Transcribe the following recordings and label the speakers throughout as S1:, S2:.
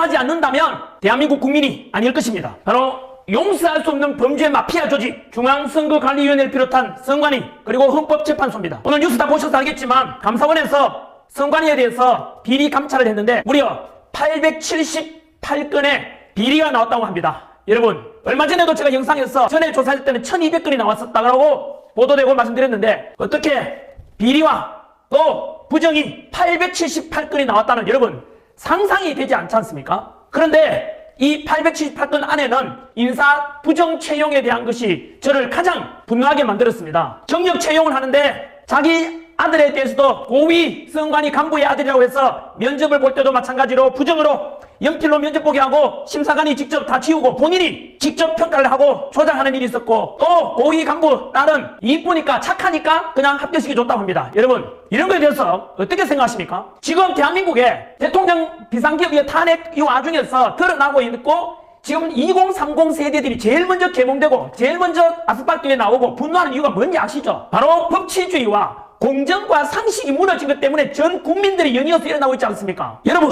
S1: 용서하지 않는다면 대한민국 국민이 아닐 것입니다. 바로 용서할 수 없는 범죄 마피아 조직 중앙선거관리위원회를 비롯한 선관위 그리고 헌법재판소입니다. 오늘 뉴스 다 보셔서 알겠지만 감사원에서 선관위에 대해서 비리 감찰을 했는데 무려 878건의 비리가 나왔다고 합니다. 여러분 얼마 전에도 제가 영상에서 전에 조사할 때는 1200건이 나왔었다고 보도되고 말씀드렸는데 어떻게 비리와 또 부정이 878건이 나왔다는 여러분 상상이 되지 않지 않습니까? 그런데 이 878건 안에는 인사 부정 채용에 대한 것이 저를 가장 분노하게 만들었습니다. 경력 채용을 하는데 자기 아들에 대해서도 고위 선관위 간부의 아들이라고 해서 면접을 볼 때도 마찬가지로 부정으로 연필로 면접 보게 하고 심사관이 직접 다 지우고 본인이 직접 평가를 하고 조작하는 일이 있었고 또 고위 간부 딸은 이쁘니까 착하니까 그냥 합격시켜 줬다고 합니다. 여러분 이런 거에 대해서 어떻게 생각하십니까? 지금 대한민국에 대통령 비상기업의 탄핵 이 와중에서 드러나고 있고 지금 2030 세대들이 제일 먼저 개몽되고 제일 먼저 아스팔트에 나오고 분노하는 이유가 뭔지 아시죠? 바로 법치주의와 공정과 상식이 무너진 것 때문에 전 국민들이 연이어서 일어나고 있지 않습니까? 여러분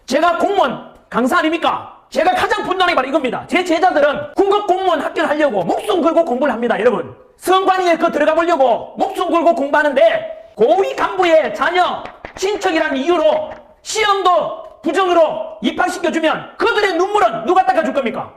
S1: 제가 공무원 강사 아닙니까? 제가 가장 분노하는 게 바로 이겁니다. 제 제자들은 군급 공무원 합격하려고 목숨 걸고 공부를 합니다. 여러분 선관위에 들어가 보려고 목숨 걸고 공부하는데 고위 간부의 자녀 친척이라는 이유로 시험도 부정으로 입학시켜주면 그들의 눈물은 누가 닦아줄 겁니까?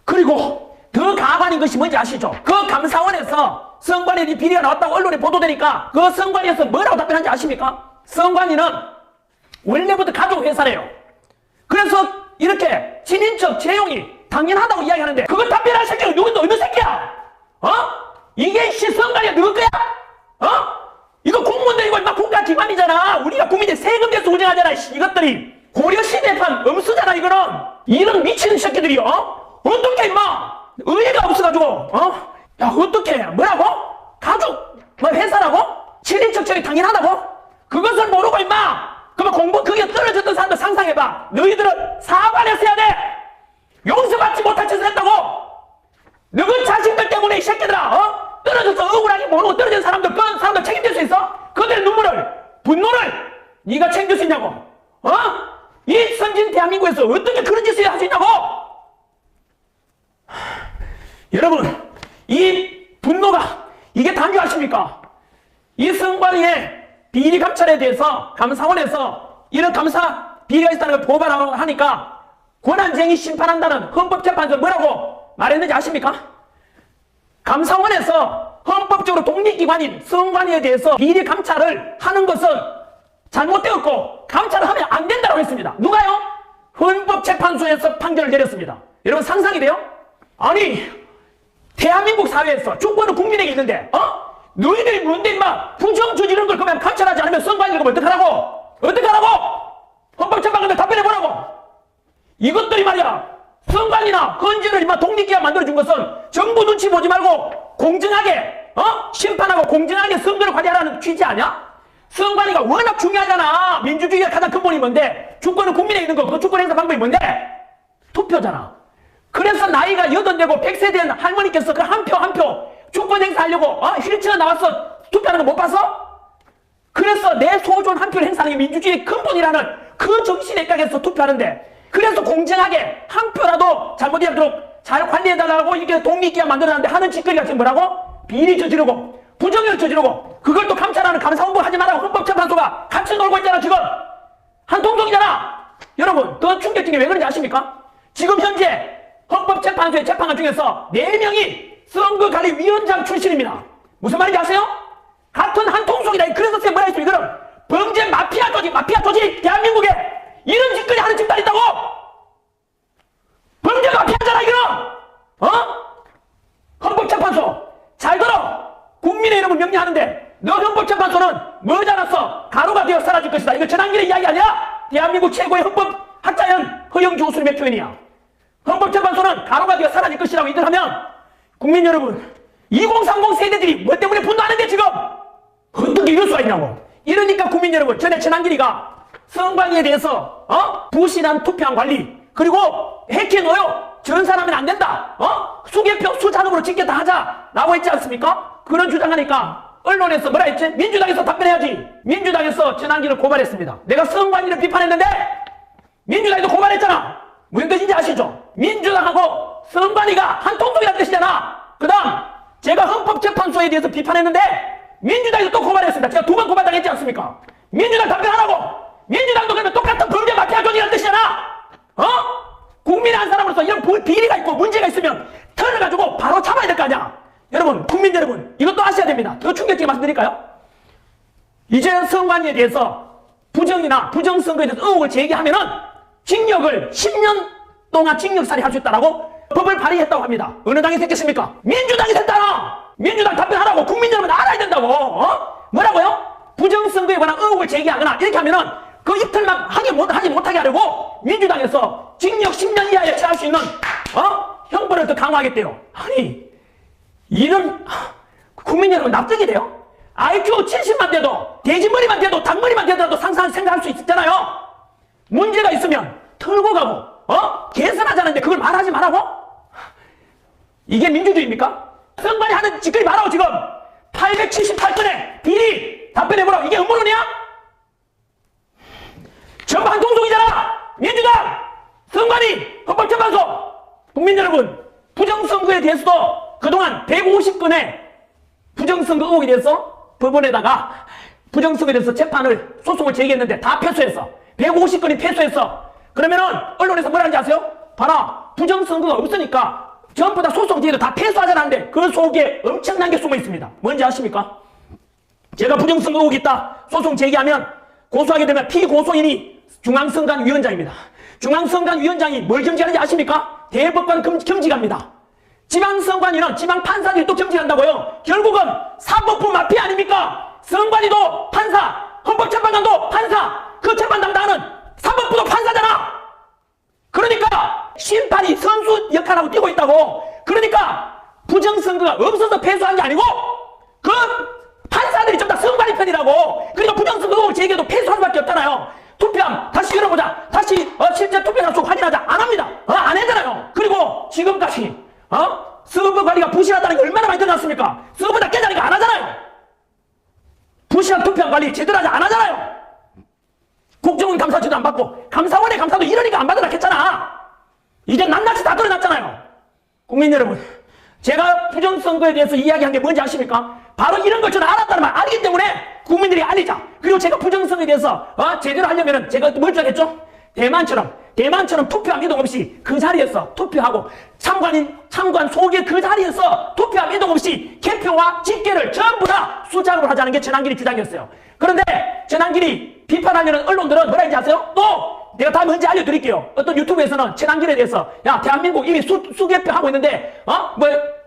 S1: 그리고 더 가관인 것이 뭔지 아시죠? 그 감사원에서 선관위 비리가 나왔다고 언론에 보도되니까 그 선관위에서 뭐라고 답변한지 아십니까? 선관위는 원래부터 가족회사래요. 그래서 이렇게 친인척 채용이 당연하다고 이야기하는데 그거 답변할 새끼가 누군데 어느 새끼야? 이게 선관위가 누구 거야? 이거 공무원들이고 막 국가기관이잖아. 우리가 국민의 세금 내서 운영하잖아. 이것들이 고려시대판 엄수잖아. 이거는 이런 미치는 새끼들이요. 어떻게 임마 의의가 없어가지고 야 어떻게 뭐라고? 가족 뭐 회사라고? 친인척 처리 당연하다고? 그것을 모르고 임마 그러면 공부 그게 떨어졌던 사람들 상상해봐. 너희들은 사관했어야 돼. 용서받지 못할 짓을 했다고. 너희 자식들 때문에 이 새끼들아 떨어져서 억울하게 모르고 떨어진 사람들 그 사람들 책임질 수 있어? 그들의 눈물을 분노를 네가 챙길 수 있냐고. 이 선진 대한민국에서 어떻게 그런 짓을 할 수 있냐고. 여러분 이 분노가 이게 단죄하십니까? 이 선관위의 비리 감찰에 대해서 감사원에서 이런 감사 비리가 있다는 걸 고발하니까 권한쟁의 심판한다는 헌법재판소 뭐라고 말했는지 아십니까? 감사원에서 헌법적으로 독립기관인 선관위에 대해서 비리 감찰을 하는 것은 잘못되었고 감찰을 하면 안 된다고 했습니다. 누가요? 헌법재판소에서 판결을 내렸습니다. 여러분 상상이 돼요? 아니 대한민국 사회에서 주권은 국민에게 있는데 너희들이 뭔데 임마 부정 저지른 걸 그러면 감찰하지 않으면 선관위를 그러면 어떡하라고? 어떡하라고? 헌법재판관들 답변해보라고. 이것들이 말이야 선관위나 헌재를 임마 독립기관 만들어준 것은 정부 눈치 보지 말고 공정하게 심판하고 공정하게 선거를 관리하라는 취지 아니야? 선관위가 워낙 중요하잖아. 민주주의의 가장 근본이 뭔데? 주권은 국민에게 있는 거. 그 주권 행사 방법이 뭔데? 투표잖아. 그래서 나이가 80되고 100세 된 할머니께서 그 한 표 주권 행사하려고 휠체어 나와서 투표하는 거 못 봤어? 그래서 내 소존 한 표를 행사하는 게 민주주의의 근본이라는 그 정신에 입각해서 투표하는데 그래서 공정하게 한 표라도 잘못이 않도록 잘 관리해달라고 이렇게 독립기관 만들어놨는데 하는 짓거리가 지금 뭐라고? 비리 저지르고 부정을 저지르고 그걸 또 감찰하는 감사원부 하지 말라고 헌법재판소가 같이 놀고 있잖아. 지금 한 통속이잖아. 여러분 더 충격적인 게 왜 그런지 아십니까? 지금 현재 헌법재판소의 재판관 중에서 4명이 선거관리위원장 출신입니다. 무슨 말인지 아세요? 같은 한 통속이다. 그래서 쌤 뭐라 했습니까? 그럼 범죄 마피아 조직 대한민국에 이런 짓거리 하는 집단이 있다고? 범죄 마피아잖아 이거. 헌법재판소 잘 들어. 국민의 이름을 명령하는데 너 헌법재판소는 뭐지 않았어? 가루가 되어 사라질 것이다. 이거 전환길의 이야기 아니야? 대한민국 최고의 헌법학자연 허영주 교수님의 표현이야. 헌법재판소는 가루가 되어 사라질 것이라고 이들 하면 국민 여러분 2030 세대들이 뭐 때문에 분노하는데 지금 어떻게 이럴 수가 있냐고. 이러니까 국민 여러분 전에 전환길이가 선관위에 대해서 부실한 투표한 관리 그리고 해킹노요 전산하면 안 된다. 수개표 수자금으로 찍겠다 하자 라고 했지 않습니까? 그런 주장하니까 언론에서 뭐라 했지? 민주당에서 답변해야지. 민주당에서 전환길을 고발했습니다. 내가 선관위를 비판했는데 민주당에도 고발했잖아. 무슨 뜻인지 아시죠? 민주당하고 선관위가 한 통속이라는 뜻이잖아. 그 다음 제가 헌법재판소에 대해서 비판했는데 민주당에도 또 고발했습니다. 제가 2번 고발당했지 않습니까? 민주당 답변하라고. 민주당도 그러면 똑같은 범죄 마피아 조직이라는 뜻이잖아. 국민의 한 사람으로서 이런 비리가 있고 문제가 있으면 털어가지고 바로 잡아야 될 거 아니야. 여러분, 국민 여러분, 이것도 아셔야 됩니다. 더 충격적인 말씀드릴까요? 이제 선관위에 대해서 부정이나 부정선거에 대해서 의혹을 제기하면은 징역을 10년 동안 징역살이 할 수 있다라고 법을 발의했다고 합니다. 어느 당이 했겠습니까? 민주당이 했잖아. 민주당 답변하라고. 국민 여러분 알아야 된다고. 뭐라고요? 부정선거에 관한 의혹을 제기하거나 이렇게 하면은 그 이틀만 하지 못하게 하려고 민주당에서 징역 10년 이하에 처할 수 있는 형벌을 더 강화하겠대요. 아니 이런 국민 여러분 납득이 돼요? IQ 70만 돼도 돼지머리만 돼도 닭머리만 돼도 생각할 수 있잖아요. 문제가 있으면 털고 가고 개선하자는데 그걸 말하지 말라고? 이게 민주주의입니까? 선관위 하는 짓거리 말하고 지금 878건의 비리 답변해보라고. 이게 음모론이야? 전부 한 통속이잖아. 민주당, 선관위, 헌법재판소. 국민 여러분, 부정선거에 대해서도 그동안 150건의 부정선거 의혹에 대해서 법원에다가 부정선거에 대해서 소송을 제기했는데 다 패소했어. 150건이 패소했어. 그러면은 언론에서 뭐라 하는지 아세요? 봐라, 부정선거가 없으니까 전부 다 소송 제기도 다 패소하자는데 그 속에 엄청난 게 숨어 있습니다. 뭔지 아십니까? 제가 부정선거 의혹이 있다 소송 제기하면 고소하게 되면 피고소인이 중앙선관위원장입니다. 중앙선관위원장이 뭘 겸직하는지 아십니까? 대법관 겸직합니다. 지방선관위는 지방판사들이 또 겸직한다고요. 결국은 사법부 마피아 아닙니까? 선관위도 판사, 헌법재판관도 판사, 그 재판 담당하는 사법부도 판사잖아. 그러니까 심판이 선수 역할하고 뛰고 있다고. 그러니까 부정선거가 없어서 패소한 게 아니고 그 판사들이 좀 다 선관위 편이라고. 그러니까 부정선거 의혹을 제기해도 패소할 수밖에 없잖아요. 투표함 다시 열어보자. 다시 실제 투표장 속 확인하자. 안 합니다. 안 하잖아요. 그리고 지금까지 서버 관리가 부실하다는 게 얼마나 많이 드러났습니까? 서버 다 깨자니까 안 하잖아요. 부실한 투표함 관리 제대로 하지 안 하잖아요. 국정원 감사지도 안 받고 감사원의 감사도 이러니까 안 받으라 했잖아. 이제 낱낱이 다 드러났잖아요. 국민 여러분, 제가 부정선거에 대해서 이야기한 게 뭔지 아십니까? 바로 이런 걸 저는 알았다는 말 알기 때문에 국민들이 알리자. 그리고 제가 부정선거에 대해서 제대로 하려면은 제가 뭘 주겠죠? 대만처럼 투표함 이동 없이 그 자리에서 투표하고 참관 속에 그 자리에서 투표함 이동 없이 개표와 집계를 전부 다 수작업을 하자는 게 전환길이 주장이었어요. 그런데 전환길이 비판하려는 언론들은 뭐라 했는지 아세요? 또 내가 다 뭔지 알려드릴게요. 어떤 유튜브에서는 전환길에 대해서 야 대한민국 이미 수개표 하고 있는데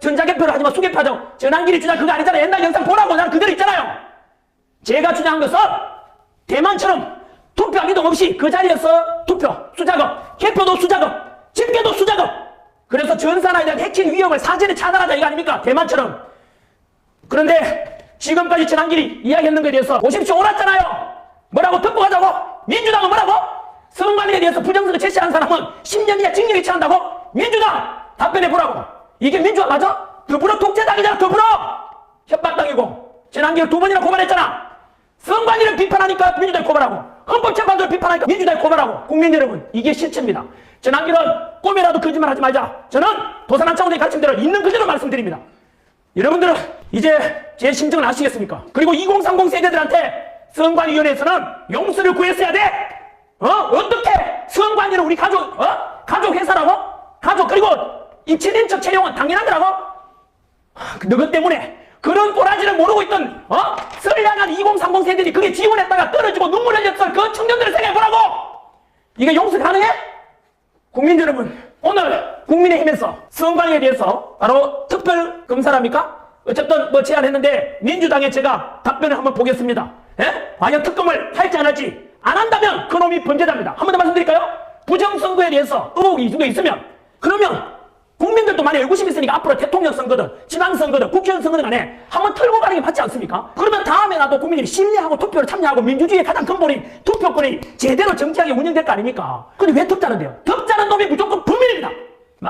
S1: 전자개표를 하지만 수개표하자고. 전환길이 주장 그거 아니잖아. 옛날 영상 보라고. 나는 그대로 있잖아요. 제가 주장한 것은 대만처럼 투표함 이동 없이 그 자리에서 투표, 수작업, 개표도 수작업, 집계도 수작업. 그래서 전산화에 대한 해킹 위험을 사전에 차단하자 이거 아닙니까? 대만처럼. 그런데 지금까지 전환길이 이야기했는 것에 대해서 보십시오. 옳았잖아요. 뭐라고 듣고 가자고? 민주당은 뭐라고? 선관위에 대해서 부정선거 제시한 사람은 10년 이하 징역에 처한다고? 민주당 답변해보라고. 이게 민주화 맞아? 더불어 독재당이잖아. 더불어 협박당이고. 전환길 2번이나 고발했잖아. 선관위를 비판하니까 민주당이 고발하고 헌법재판소를 비판하니까 민주당이 고발하고. 국민 여러분, 이게 실체입니다. 전환길은 꿈이라도 거짓말하지 말자. 저는 도산 차원의 가르침대로 있는 그대로 말씀드립니다. 여러분들은 이제 제 심정을 아시겠습니까? 그리고 2030 세대들한테 선관위원회에서는 용서를 구했어야 돼. 어떻게 선관위는 우리 가족 회사라고? 가족 그리고 입체된 채용은 당연한 거라고? 너것 때문에 그런 꼬라지를 모르고 있던 선량한 2030 세대들이 그게 지원했다가 떨어지고 눈물 흘렸던 그 청년들을 생각해보라고. 이게 용서 가능해? 국민 여러분, 오늘 국민의힘에서 선관위에 대해서 바로 특별검사랍니까? 어쨌든 제안했는데 민주당에 제가 답변을 한번 보겠습니다. 과연 특검을 할지 안 할지. 안 한다면 그놈이 범죄자입니다. 한 번 더 말씀드릴까요? 부정선거에 대해서 의혹이 있으면 그러면 국민들도 많이 의구심이 있으니까 앞으로 대통령 선거든 지방선거든 국회의원 선거든 간에 한번 털고 가는 게 맞지 않습니까? 그러면 다음에 나도 국민들이 신뢰하고 투표를 참여하고 민주주의의 가장 근본인 투표권이 제대로 정치하게 운영될 거 아닙니까? 근데 왜 덮자는데요? 덮자는 놈이 무조건 범인입니다.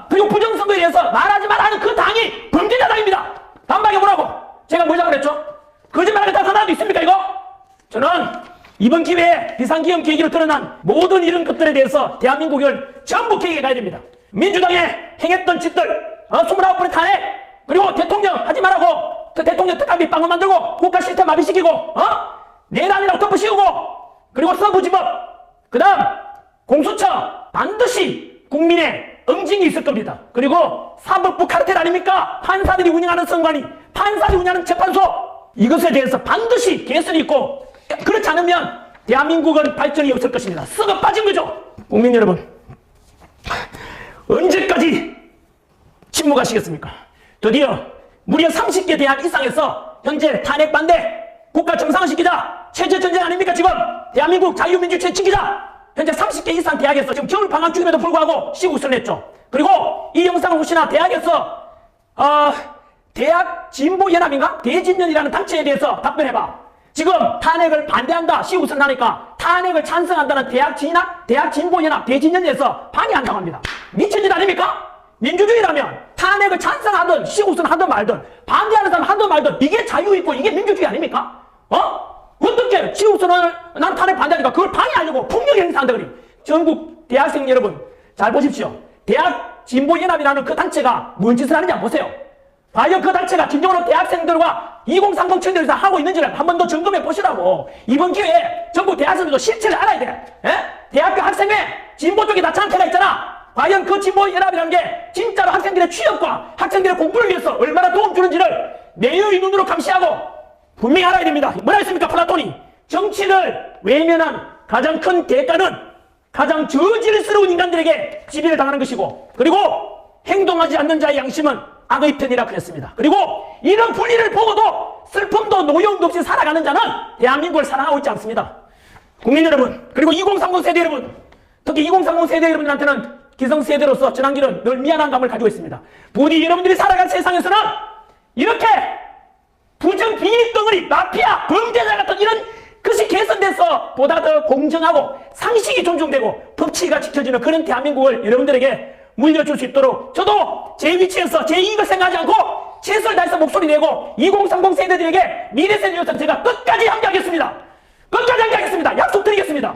S1: 그리고 부정선거에 대해서 말하지 말라는 그 당이 범죄자당입니다. 반박해 보라고. 제가 뭐라고 그랬죠? 거짓말하는 당 하나도 있습니까 이거? 저는 이번 기회에 비상기업 계기로 드러난 모든 이런 것들에 대해서 대한민국을 전부 개혁해 가야 됩니다. 민주당에 행했던 짓들, 29번의 탄핵, 그리고 대통령 하지 말라고 대통령 특감비 빵을 만들고 국가 시스템 마비시키고 내란이라고 덮어씌우고, 그리고 서부지법, 그 다음 공수처, 반드시 국민의 응징이 있을 겁니다. 그리고 사법부 카르텔 아닙니까? 판사들이 운영하는 선관위, 판사들이 운영하는 재판소, 이것에 대해서 반드시 개선이 있고, 그렇지 않으면 대한민국은 발전이 없을 것입니다. 썩어 빠진 거죠. 국민 여러분, 언제까지 침묵하시겠습니까? 드디어 무려 30개 대학 이상에서 현재 탄핵 반대, 국가 정상화시키자, 체제전쟁 아닙니까? 지금 대한민국 자유민주주의 지키자, 현재 30개 이상 대학에서 지금 겨울 방학 중임에도 불구하고 시국선을 냈죠. 그리고 이 영상을 혹시나 대학에서 대학 진보연합인가? 대진연이라는 단체에 대해서 답변해봐. 지금 탄핵을 반대한다, 시국선 하니까 탄핵을 찬성한다는 대학 진학, 대학 진보연합, 대진연에서 방해한다고 합니다. 미친 짓 아닙니까? 민주주의라면 탄핵을 찬성하든 시국선 하든 말든 반대하는 사람 하든 말든 이게 자유있고 이게 민주주의 아닙니까? 어떻게 시국선을 나는 탄핵 반대하니까 그걸 방해하려고 폭력 행사한다 그래. 전국 대학생 여러분 잘 보십시오. 대학 진보연합이라는 그 단체가 뭔 짓을 하는지 한번 보세요. 과연 그 단체가 진정으로 대학생들과 2030 청년들에서 하고 있는지를 한 번 더 점검해 보시라고. 이번 기회에 전국 대학생들도 실체를 알아야 돼. 대학교 학생회 진보 쪽에 다 장태가 있잖아. 과연 그 진보연합이라는 게 진짜로 학생들의 취업과 학생들의 공부를 위해서 얼마나 도움 주는지를 내유의 눈으로 감시하고 분명히 알아야 됩니다. 뭐라 했습니까? 플라톤이 정치를 외면한 가장 큰 대가는 가장 저질스러운 인간들에게 지배를 당하는 것이고, 그리고 행동하지 않는 자의 양심은 악의 편이라 그랬습니다. 그리고 이런 분리를 보고도 슬픔도 노여움도 없이 살아가는 자는 대한민국을 사랑하고 있지 않습니다. 국민 여러분, 그리고 2030 세대 여러분, 특히 2030 세대 여러분들한테는 기성세대로서 전환기는 늘 미안한 감을 가지고 있습니다. 부디 여러분들이 살아갈 세상에서는 이렇게 부정 비리 덩어리, 마피아, 범죄자 같은 이런 것이 개선돼서 보다 더 공정하고 상식이 존중되고 법치가 지켜지는 그런 대한민국을 여러분들에게 물려줄 수 있도록 저도 제 위치에서 제 이익을 생각하지 않고 최선을 다해서 목소리 내고 2030 세대들에게 미래 세대로서 제가 끝까지 함께하겠습니다. 끝까지 함께하겠습니다. 약속드리겠습니다.